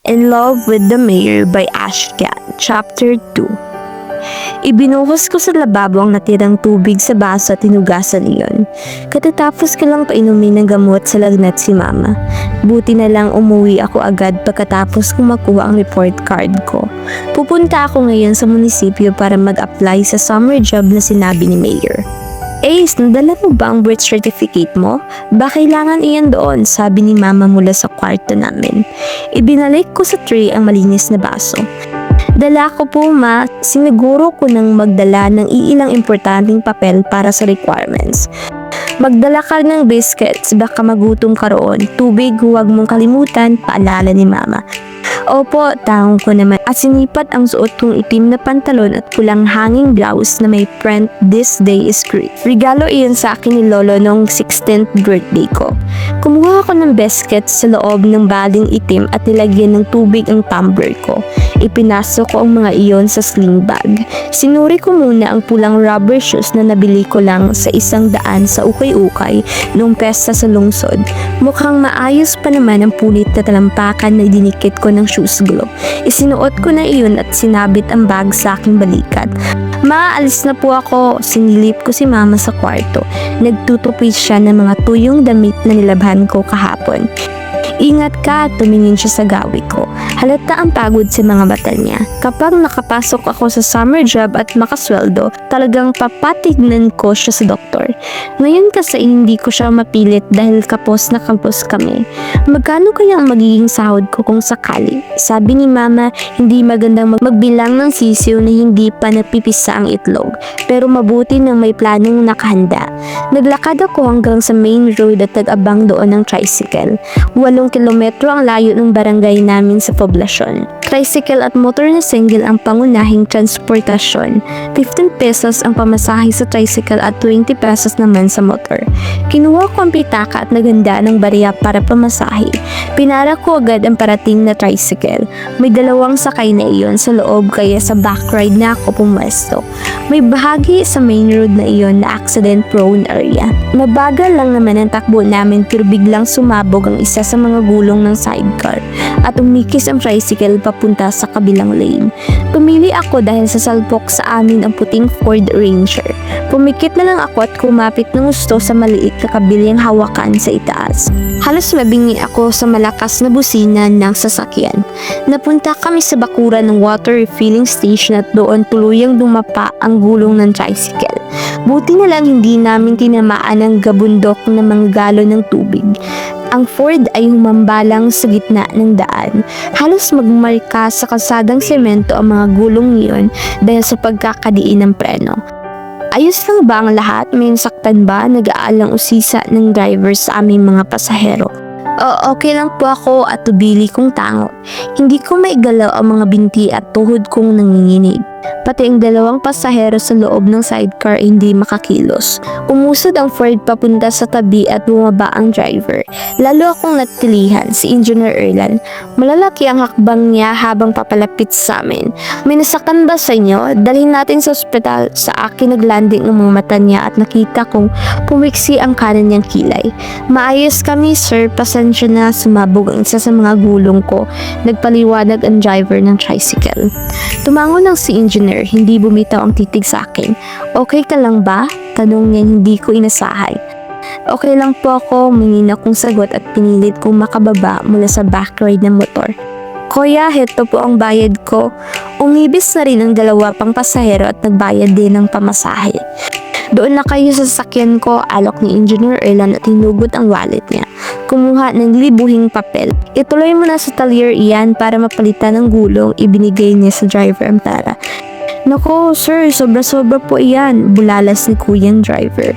In Love with the Mayor by Ashkan, Chapter 2. Ibinuhos ko sa lababo ang natirang tubig sa baso at tinugasan iyon. Katatapos ko lang painumin ng gamot sa lagnat si Mama. Buti na lang umuwi ako agad pagkatapos kong makuha ang report card ko. Pupunta ako ngayon sa munisipyo para mag-apply sa summer job na sinabi ni Mayor. Ace, nadala mo ba ang birth certificate mo? Ba kailangan iyan doon, sabi ni Mama mula sa kwarto namin. Ibinalik ko sa tray ang malinis na baso. Dala ko po, Ma. Siniguro ko nang magdala ng iilang importanteng papel para sa requirements. Magdala ka ng biscuits, baka magutom ka roon. Tubig, huwag mong kalimutan, paalala ni Mama. Opo, taong ko naman. At sinipat ang suot kong itim na pantalon at pulang hanging blouse na may print, "This day is great." Regalo iyon sa akin ni Lolo noong 16th birthday ko. Kumuha ako ng biscuits sa loob ng baling itim at nilagyan ng tubig ang tumbler ko. Ipinasok ko ang mga iyon sa sling bag. Sinuri ko muna ang pulang rubber shoes na nabili ko lang sa 100 sa ukay-ukay noong pesta sa lungsod. Mukhang maayos pa naman ang punit na talampakan na dinikit ko ng shoes glove. Isinuot ko na iyon at sinabit ang bag sa aking balikat. Maalis na po ako. Sinilip ko si Mama sa kwarto. Nagtutupi siya ng mga tuyong damit na nilabhan ko kahapon. Ingat ka, tumingin siya sa gawi ko. Halata ang pagod sa mga mata niya. Kapag nakapasok ako sa summer job at makasweldo, talagang papatignan ko siya sa doktor. Ngayon kasi hindi ko siya mapilit dahil kapos na kapos kami. Magkano kaya ang magiging sahod ko kung sakali? Sabi ni Mama, hindi magandang magbilang ng sisiw na hindi pa napipisa ang itlog. Pero mabuti nang may planong nakahanda. Naglakad ako hanggang sa main road at nag-abang doon ng tricycle. 8 kilometro ang layo ng barangay namin sa poblasyon. Tricycle at motor na single ang pangunahing transportasyon. 15 pesos ang pamasahe sa tricycle at 20 pesos naman sa motor. Kinuha ko ang pitaka at naganda ng barya para pamasahe. Pinara ko agad ang parating na tricycle. May 2 sakay na iyon sa loob kaya sa back ride na ako pumwesto. May bahagi sa main road na iyon na accident prone area. Mabagal lang naman ang takbo namin pero biglang sumabog ang isa sa mga gulong ng sidecar at umikis ang tricycle papunta sa kabilang lane. Pumili ako dahil sa salpok sa amin ang puting Ford Ranger. Pumikit na lang ako at kumapit ng gusto sa maliit na kabiling hawakan sa itaas. Halos mabingi ako sa malakas na busina ng sasakyan. Napunta kami sa bakuran ng water refilling station at doon tuluyang dumapa ang gulong ng tricycle. Buti na lang hindi namin tinamaan ang gabundok na mga galon ng tubig. Ang Ford ay humambalang sa gitna ng daan. Halos magmarka sa kalsadang semento ang mga gulong niyon dahil sa pagkakadiin ng preno. Ayos lang ba ang lahat? May nasaktan ba? Nag-aalang usisa ng driver sa aming mga pasahero. Okay lang po ako at tubili kong tango. Hindi ko maigalaw ang mga binti at tuhod kong nanginginig. Pati ang 2 pasahero sa loob ng sidecar ay hindi makakilos. Umusod ang Ford papunta sa tabi at bumaba ang driver. Lalo akong natilihan, si Engineer Erlan. Malalaki ang hakbang niya habang papalapit sa amin. May nasaktan ba sa inyo? Dalhin natin sa ospital. Sa akin naglanding ang mga mata niya at nakita kong pumiksi ang kanan niyang kilay. Maayos kami, sir. Pasensya na, sumabog ang isa sa mga gulong ko. Nagpaliwanag ang driver ng tricycle. Tumango ng si Engineer, hindi bumitaw ang titig sa akin. Okay ka lang ba? Tanong niya, hindi ko inasahay. Okay lang po ako, mingin akong sagot at pinilit kong makababa mula sa back ride ng motor. Kuya, heto po ang bayad ko. Umibis na rin ang 2 pang pasahero at nagbayad din ng pamasahe. Doon na kayo sa sasakyan ko, alok ni Engineer Erlan at hinugot ang wallet niya. Kumuha ng libuhing papel. Ituloy mo na sa talyer iyan para mapalitan ng gulong, ibinigay niya sa driver ang pera. Nako, sir, sobra-sobra po iyan, bulalas ni kuyang driver.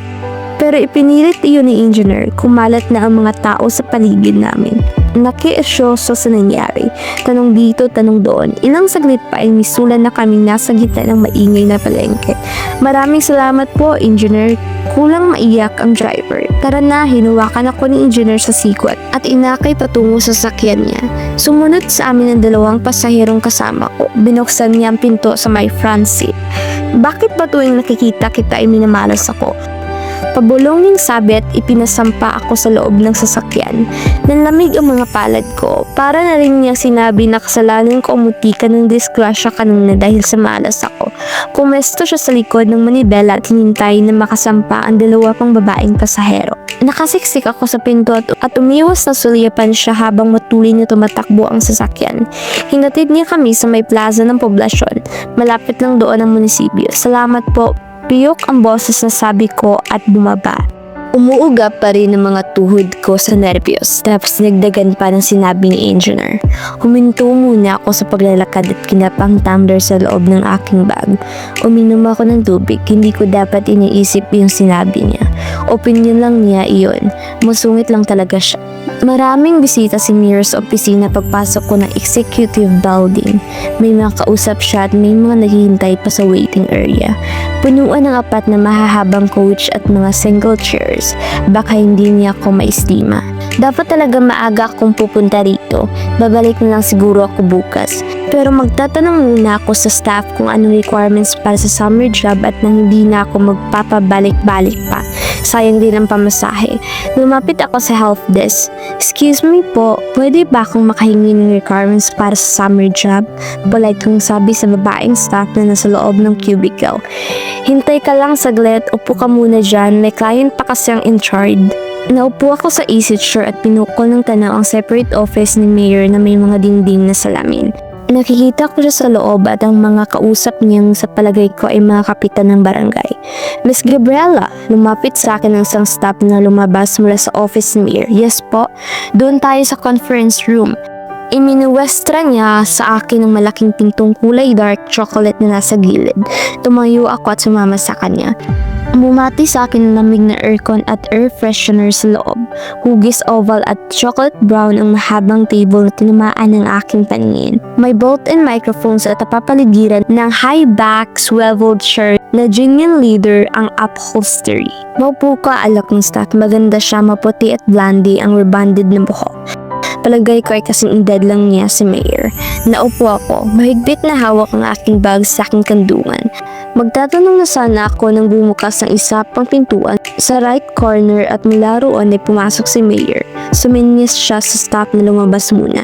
Pero ipinilit iyon ni Engineer, kumalat na ang mga tao sa paligid namin. Nakiisyoso sa nangyari. Tanong dito, tanong doon. Ilang saglit pa ay misulan na kaming nasa gitna ng maingay na palengke. Maraming salamat po, Engineer. Kulang maiyak ang driver. Tara na, hinuwakan ako ni Engineer sa sikot at inakay patungo sa sakyan niya. Sumunod sa amin ang 2 pasaherong kasama ko. Binuksan niya ang pinto sa my front seat. Bakit ba tuwing nakikita kita ay minamalas ako? Pabulong yung sabi at ipinasampa ako sa loob ng sasakyan. Nanlamig ang mga palad ko. Para na rin niya sinabi na kasalanan ko umuti ka ng disgrasya kanina dahil sa malas ako. Pumesto siya sa likod ng manibela at hinintay na makasampa ang dalawa pang babaeng pasahero. Nakasiksik ako sa pinto at umiwas na sulyapan siya habang matuloy na tumatakbo ang sasakyan. Hinatid niya kami sa may plaza ng poblasyon. Malapit lang doon ang munisipyo. Salamat po. Piyok ang boses na sabi ko at bumaba. Umuugap pa rin ang mga tuhod ko sa nervyos tapos nagdagan pa ng sinabi ni engineer. Huminto muna ako sa paglalakad at kinapang tumbler sa loob ng aking bag. Uminom ako ng tubig, hindi ko dapat iniisip yung sinabi niya. Opinion lang niya iyon, masungit lang talaga siya. Maraming bisita si Mayor sa opisina pagpasok ko ng executive building. May mga kausap siya at may mga naghihintay pa sa waiting area. Punuan ng apat na mahahabang coach at mga single chairs. Baka hindi niya ako maistima. Dapat talaga maaga akong pupunta rito. Babalik na lang siguro ako bukas. Pero magtatanong muna ako sa staff kung anong requirements para sa summer job at nang hindi na ako magpapabalik-balik pa. Sayang din ang pamasahe. Lumapit ako sa help desk. Excuse me po, pwede ba akong makahingi ng requirements para sa summer job? Polite kong sabi sa babaeng staff na nasa loob ng cubicle. Hintay ka lang saglit, upo ka muna dyan, may client pa kasi ang in charge. Naupo ako sa easy chair at pinukol ng tanaw ang separate office ni Mayor na may mga dingding na salamin. Nakikita ko siya sa loob at ang mga kausap niyang sa palagay ko ay mga kapitan ng barangay. Miss Gabriela, lumapit sa akin ng isang staff na lumabas mula sa office ni Mayor. Yes po, doon tayo sa conference room. Iminuwestra niya sa akin ng malaking pintong kulay dark chocolate na nasa gilid. Tumayo ako at sumama sa kanya. Bumati sa akin ng lamig na aircon at air freshener sa loob. Hugis oval at chocolate brown ang mahabang table na tinamaan ng aking paningin. May built-in microphones at napapaligiran ng high-back swiveled chair na genuine leather ang upholstery. Maupo ka, alak ng staff. Maganda siya, maputi at blondie ang rebonded na buhok. Palagay ko ay kasing edad lang niya si Mayor. Naupo ako, mahigpit na hawak ang aking bag sa aking kandungan. Magtatanong na sana ako nang bumukas ng isa pang pintuan sa right corner at mula roon ay pumasok si Mayor. Suminyas siya sa staff na lumabas muna.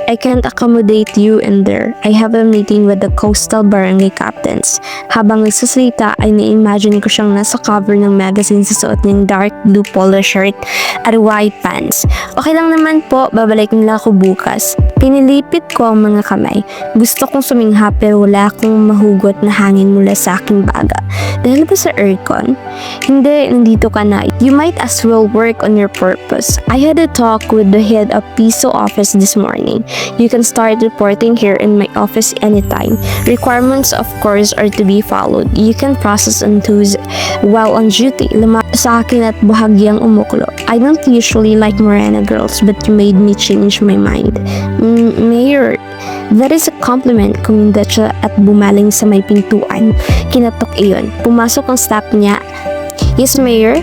I can't accommodate you in there. I have a meeting with the coastal barangay captains. Habang nagsasalita ay na-imagine ko siyang nasa cover ng magazine sa suot ng dark blue polo shirt at white pants. Okay lang naman po, babalik nila ako bukas. Pinilipit ko ang mga kamay. Gusto kong sumingha pero wala akong mahugot na hangin mula sa aking baga. Dahil ba sa aircon? Hindi, nandito ka na. You might as well work on your purpose. I had a talk with the head of PISO office this morning. You can start reporting here in my office anytime. Requirements of course are to be followed. You can process on Tuesday while on duty. Sa akin at bahagyang umuklo. I don't usually like Morena girls but you made me change my mind. Mayor, that is a compliment, kumunda siya at bumaling sa may pintuan. Kinatok iyon. Pumasok ang staff niya. Yes, Mayor.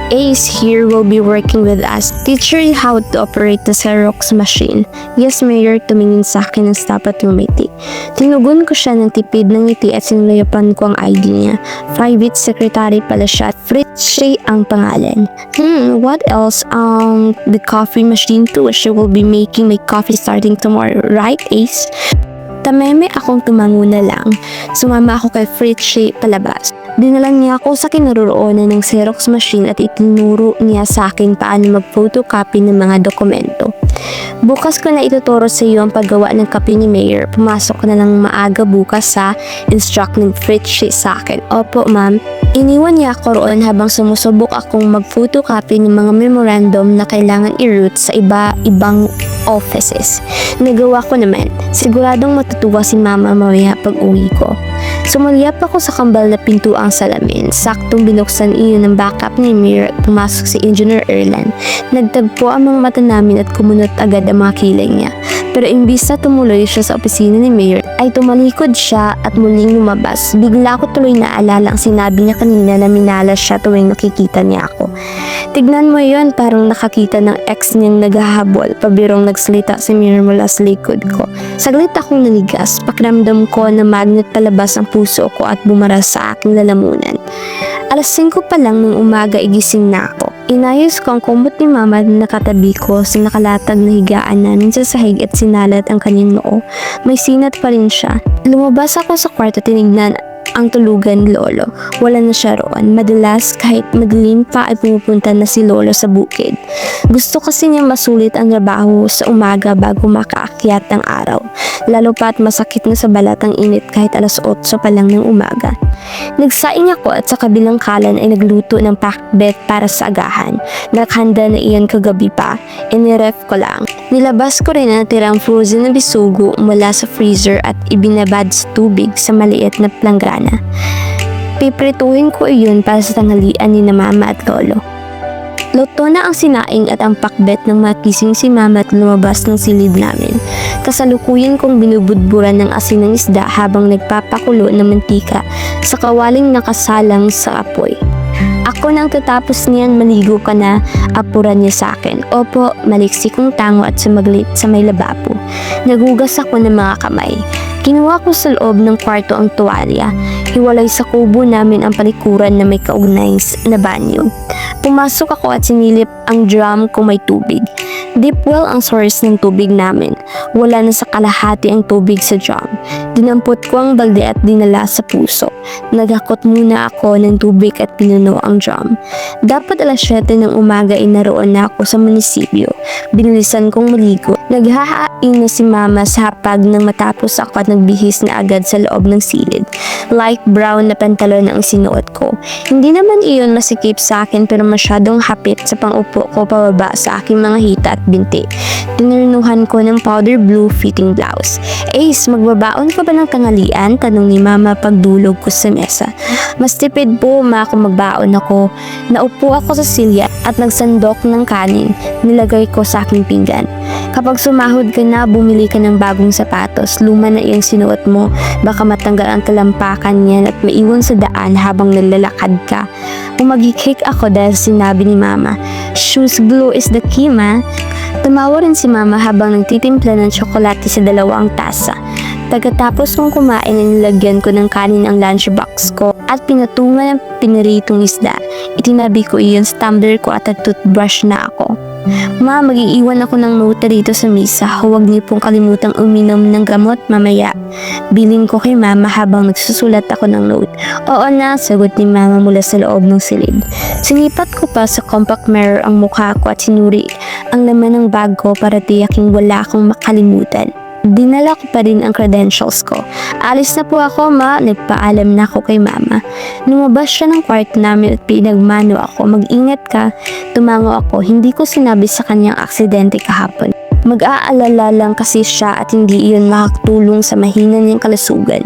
Ace here will be working with us. Teach her how to operate the Xerox machine. Yes, Mayor, tumingin sa akin ng staff at umiti. Tinugon ko siya ng tipid ng ngiti at sinulayapan ko ang ID niya. Private secretary pala siya. Fritchie ang pangalan. What else? The coffee machine too. She will be making my coffee starting tomorrow, right, Ace? Tameme akong tumango na lang. Sumama ako kay Fritchie palabas. Dinala niya ako sa kinaroroonan ng Xerox machine at itinuro niya sa akin paano mag-photocopy ng mga dokumento. Bukas ko na ituturo sa iyo ang paggawa ng copy ni Mayor. Pumasok na lang maaga bukas sa instruct ng Fritchie sa akin. Opo, ma'am. Iniwan niya ako roon habang sumusubok akong mag-photocopy ng mga memorandum na kailangan i-route sa iba-ibang offices. Nagawa ko naman. Siguradong matutuwa si mama mamaya pag uwi ko. Sumulyap ako sa kambal na pintuang salamin. Saktong binuksan iyon ng backup ni Mayor at pumasok si Engineer Erlan. Nagtagpo ang mga mata namin at kumunot agad ang mga kilay niya. Pero imbis na tumuloy siya sa opisina ni Mayor, ay tumalikod siya at muling lumabas. Bigla ko tuloy naalala ang sinabi niya kanina na minalas siya tuwing nakikita niya ako. Tignan mo yon, parang nakakita ng ex niyang naghahabol. Pabirong nagsalita si Mayor mula sa likod ko. Saglit akong nanigas, pakiramdam ko na magnet palabas ang puso ko at bumara sa aking lalamunan. 5 pa lang ng umaga igising na ako. Inayos ko ang kumot ni mama na nakatabi ko sa nakalatag na higaan namin sa sahig at sinalat ang kanyang noo. May sinat pa rin siya. Lumabas ako sa kwarto, tinignan ang tulugan ni Lolo. Wala na siya roon. Madalas kahit madilim pa ay pumupunta na si Lolo sa bukid. Gusto kasi niya masulit ang trabaho sa umaga bago makaakyat ng araw. Lalo pa't masakit na sa balat ang init kahit 8:00 pa lang ng umaga. Nagsaing ako at sa kabilang kalan ay nagluto ng pakbet para sa agahan. Naghanda na iyan kagabi pa. Iniref ko lang. Nilabas ko rin ang natirang frozen na bisugo mula sa freezer at ibinabad sa tubig sa maliit na planggana. Piprituhin ko iyon para sa tanghalian ni na mama at lolo. Luto na ang sinaing at ang pakbet ng makising si mama at lumabas ng silid namin. Kasalukuyan kong binubudburan ng asin ng isda habang nagpapakulo ng mantika sa kawaling nakasalang sa apoy. Ako nang tatapos niyan, maligo ka na, apuran niya sa akin. Opo, maliksi kong tango at sumaglit sa may lababo. Nagugas ako ng mga kamay. Kinuha ko sa loob ng kwarto ang tuwalya. Hiwalay sa kubo namin ang palikuran na may kaugnay na banyo. Pumasok ako at sinilip ang drum kung may tubig. Deep well ang source ng tubig namin. Wala na sa kalahati ang tubig sa drum. Dinampot ko ang balde at dinala sa puso. Nagakot muna ako ng tubig at pinuno ang drum. Dapat 7:00 ng umaga ay naroon na ako sa munisipyo. Binilisan kong maligo. Naghahain na si mama sa hapag nang matapos ako at nagbihis na agad sa loob ng silid. Light brown na pantalon ang sinuot ko. Hindi naman iyon masikip sa akin pero masyadong hapit sa pangupo ko pababa sa aking mga hita at binti. Tinurnuhan ko ng powder blue fitting blouse. Ace, magbabaon ka ba ng tanghalian? Tanong ni mama pagdulog ko sa mesa. Mas tipid po kung magbaon ako. Naupo ako sa silya at nagsandok ng kanin. Nilagay ko sa aking pinggan. Kapag sumahod ka na, bumili ka ng bagong sapatos. Luma na iyang sinuot mo. Baka matanggal ang talampakan niyan at maiwan sa daan habang naglalakad ka. Umaghikik ako dahil sinabi ni mama, "Shoes glue is the key, ma." Tumawa rin si mama habang nagtitimpla ng tsokolate sa 2 tasa. Pagkatapos kong kumain, nilagyan ko ng kanin ang lunchbox ko at pinatungan ng piniritong isda. Itinabi ko iyon sa tumbler ko at nag-toothbrush na ako. Ma, mag-iiwan ako ng note dito sa misa. Huwag niyo pong kalimutang uminom ng gamot mamaya. Biling ko kay mama habang nagsusulat ako ng note. Oo na, sagot ni mama mula sa loob ng silid. Sinipat ko pa sa compact mirror ang mukha ko at sinuri ang laman ng bag ko para tiyaking wala akong makalimutan. Dinala ko pa rin ang credentials ko. Alis na po ako, ma. Nagpaalam na ako kay mama. Lumabas siya ng kwarto namin at pinagmano ako. Mag-ingat ka. Tumango ako. Hindi ko sinabi sa kanyang aksidente kahapon. Mag-aalala lang kasi siya at hindi iyon makakatulong sa mahina niyang kalusugan.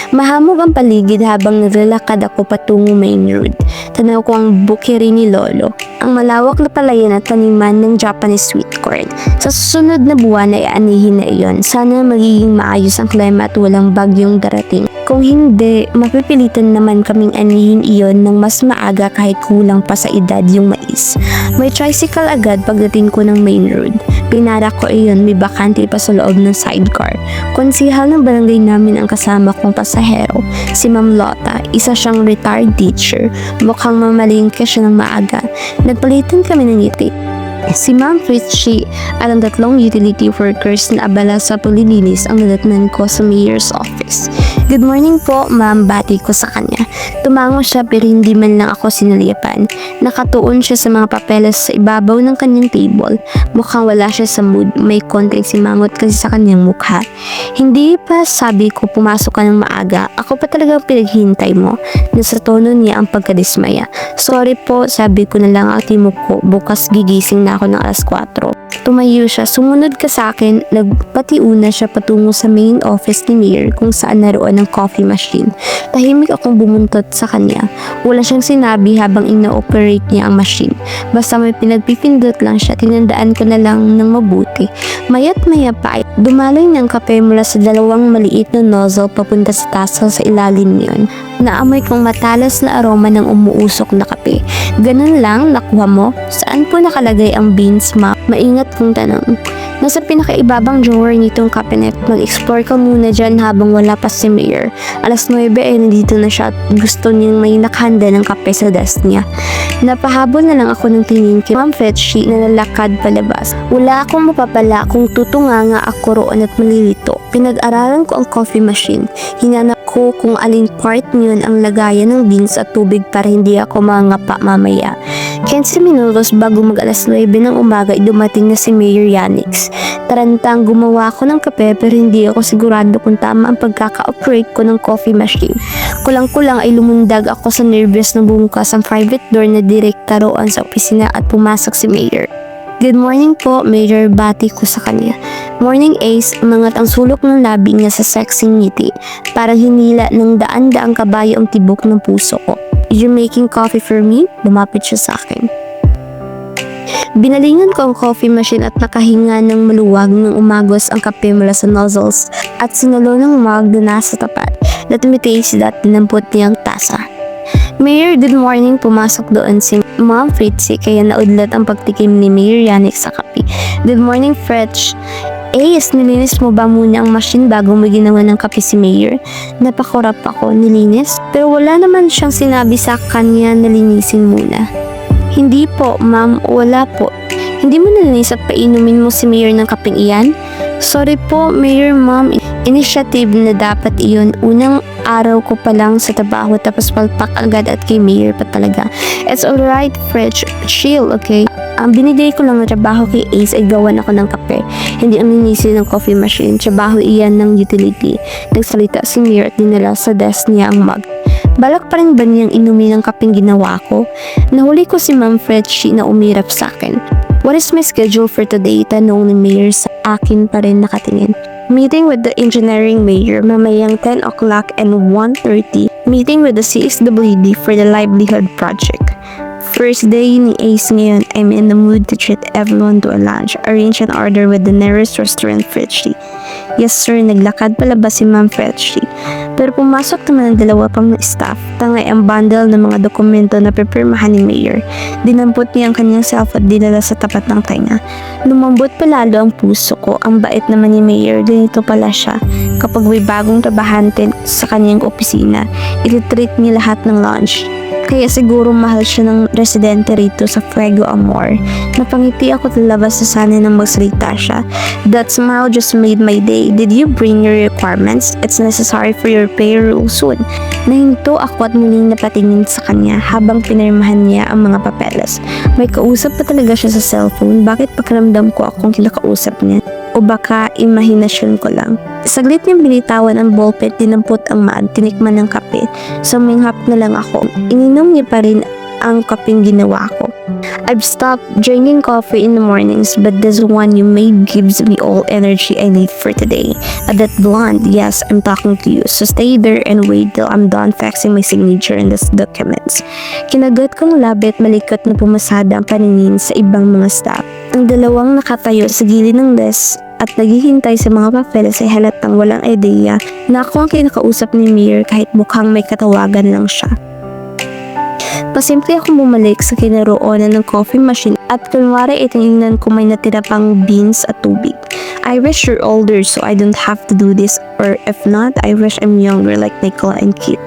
Mahamog ang paligid habang naglalakad ako patungo main road. Tanaw ko ang bukiri ni Lolo, ang malawak na palayan at taniman ng Japanese sweet corn. Sa susunod na buwan ay aanihin na iyon. Sana magiging maayos ang klima at walang bagyong darating. Kung hindi, mapipilitan naman kaming anihin iyon ng mas maaga kahit kulang pa sa edad yung mais. May tricycle agad pagdating ko ng main road. Pinara ko iyon, may bakante pa sa loob ng sidecar. Konsihal ng barangay namin ang kasama kong pasahero, si Ma'am Lota. Isa siyang retired teacher. Mukhang mamalingke siya ng maaga. Nagpalitan kami ng ngiti. Si Ma'am Fritchie at ang 3 utility workers na abala sa paglilinis ang nadatnan ko sa mayor's office. Good morning po, ma'am, bati ko sa kanya. Tumango siya pero hindi man lang ako sinalipan. Nakatuon siya sa mga papeles sa ibabaw ng kanyang table. Mukhang wala siya sa mood, may konting simangot kasi sa kanyang mukha. Hindi pa sabi ko pumasok ka ng maaga, ako pa talaga pinaghintay mo. Nasa tono niya ang pagkadismaya. Sorry po, sabi ko na lang ang timok ko, bukas gigising na ako ng 4:00. Tumayo siya, sumunod ka sa akin, nagpatiuna siya patungo sa main office ni Mayor kung saan naroon ang coffee machine. Tahimik akong bumuntot sa kanya. Wala siyang sinabi habang ina-operate niya ang machine. Basta may pinagpipindot lang siya, tinandaan ko na lang ng mabuti. Mayat maya pa ay dumaloy ng kape mula sa 2 maliit na nozzle papunta sa tasa sa ilalim niyon. Naamoy kong matalas na aroma ng umuusok na kape. Ganun lang, nakuha mo? Saan po nakalagay ang beans, ma? Maingat kong tanong. Nasa pinakaibabang drawer nitong cabinet, mag-explore ka muna dyan habang wala pa si Mayor. Alas 9 ay nandito na siya at gusto niyang may nakahanda ng kape sa desk niya. Napahabol na lang ako ng tingin kay Ma'am Fetchy na lalakad palabas. Wala akong mapapala kung tutunganga ako roon at malilito. Pinag-aralan ko ang coffee machine. Hinanap ko kung aling part niyon ang lagayan ng beans at tubig para hindi ako mangapa mamaya. 15 minutos bago mag-alas 9 ng umaga ay dumating na si Mayor Yanix. Tarantang gumawa ako ng kape pero hindi ako sigurado kung tama ang pagkaka-operate ko ng coffee machine. Kulang-kulang ay lumundag ako sa nervyos na bumukas ang private door na direkta roon sa opisina at pumasok si Mayor. Good morning po, Mayor, bati ko sa kanya. Morning Ace, umangat ang sulok ng labi niya sa sexy ngiti. Parang hinila ng daan-daang kabayo ang tibok ng puso ko. You making coffee for me? Lumapit siya sa akin. Binalingan ko ang coffee machine at nakahinga ng maluwag nang umagos ang kape mula sa nozzles at sinulo ng mug na nasa tapat. Natumitiis at dinampot niyang tasa. Mayor, good morning. Pumasok doon si Ma'am Fritzy kaya naudlat ang pagtikim ni Mayor Yanix sa kape. Good morning, Fretch. Ace, nilinis mo ba muna ang machine bago mo ginawa ng kape si Mayor? Napakurap ako, nilinis? Pero wala naman siyang sinabi sa kanya na linisin muna. Hindi po, ma'am, wala po. Hindi mo nalinis at painumin mo si Mayor ng kapeng iyan? Sorry po, Mayor, ma'am. Initiative na dapat iyon. Unang araw ko pa lang sa trabaho tapos palpak agad at kay Mayor pa talaga. It's alright, Fretch. Chill, okay? Ang binigay ko lang na trabaho kay Ace ay gawan ako ng kape. Hindi ang linisin ng coffee machine. Trabaho iyan ng utility. Nagsalita si Mayor at dinala sa desk niya ang mug. Balak pa rin ba niyang inumin ang kapeng ginawa ko? Nahuli ko si Ma'am Fretchy na umirap sa akin. What is my schedule for today? Tanong ni Mayor sa akin pa rin nakatingin. Meeting with the engineering mayor mamayang 10 o'clock and 1:30. Meeting with the CSWD for the livelihood project. First day ni Ace ngayon, I'm in the mood to treat everyone to a lunch. Arrange an order with the nearest restaurant, Fretchy. Yes sir, naglakad palabas si Ma'am Fretchy. Pero pumasok naman ang dalawa pang staff. Tangay ang bundle ng mga dokumento na pipirmahan ni Mayor. Dinampot niya ang kanyang self at dinala sa tapat ng tenga. Lumambot pa lalo ang puso ko. Ang bait naman ni Mayor, ganito pala siya. Kapag may bagong trabahante sa kanyang opisina, ititreat niya lahat ng lunch. Kaya siguro mahal siya ng residente rito sa Fuego Amor. Napangiti ako talabas sa sana nang magsalita siya. That smile just made my day. Did you bring your requirements? It's necessary for your payroll soon. Nahinto ako at muling napatingin sa kanya habang pinirmahan niya ang mga papeles. May kausap pa talaga siya sa cellphone. Bakit pakiramdam ko akong kinakausap niya? O baka imahinasyon ko lang. Saglit niyang binitawan ang ballpen, dinampot ang mug, tinikman ng kape. Suminghap na lang ako. Ininom niya pa rin ang kapeng ginawa ko. I've stopped drinking coffee in the mornings, but this one you made gives me all energy I need for today. That blonde, yes, I'm talking to you. So stay there and wait till I'm done faxing my signature in these documents. Kinagat kong labit, malikot na pumasada ang paningin sa ibang mga staff. Ang dalawang nakatayo sa gilid ng desk at naghihintay sa mga papeles ay halatang walang idea na ako ang kinakausap ni Mayor kahit mukhang may katawagan lang siya. Pasimple akong bumalik sa kinaroonan ng coffee machine at kunwari itinignan ko may natira pang beans at tubig. I wish you're older so I don't have to do this, or if not, I wish I'm younger like Nicola and Kit.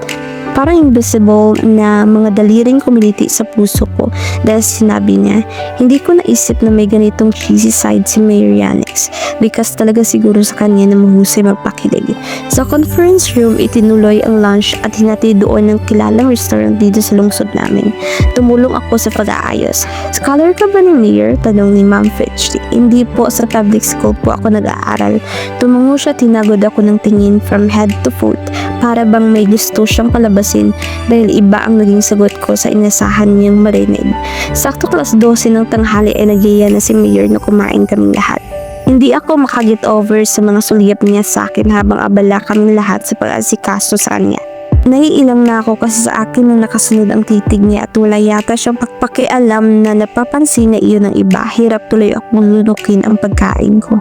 Parang invisible na mga daliring kumiliti sa puso ko dahil sinabi niya, hindi ko naisip na may ganitong cheesy side si Mayor Yanix because talaga siguro sa kanya na mahusay magpakilig. Sa conference room, itinuloy ang lunch at hinati doon ng kilalang restaurant dito sa lungsod namin. Tumulong ako sa pag-aayos. Scholar ka ba ng Mayor? Tanong ni Ma'am Fitch. Hindi po, sa public school po ako nag-aaral. Tumungo siya, tinagod ako ng tingin from head to foot. Para bang may gusto siyang palabasin dahil iba ang naging sagot ko sa inasahan niyang marinig. Sakto alas 12 ng tanghali ay nagyaya na si Mayor na kumain kaming lahat. Hindi ako makaget over sa mga sulyap niya sa akin habang abala kaming lahat sa pag-asikaso sa kanya. Naiilang na ako kasi sa akin nang nakasunod ang titig niya at wala yata siyang pagpakialam na napapansin na iyon ng iba. Hirap tuloy akong lunukin ang pagkain ko.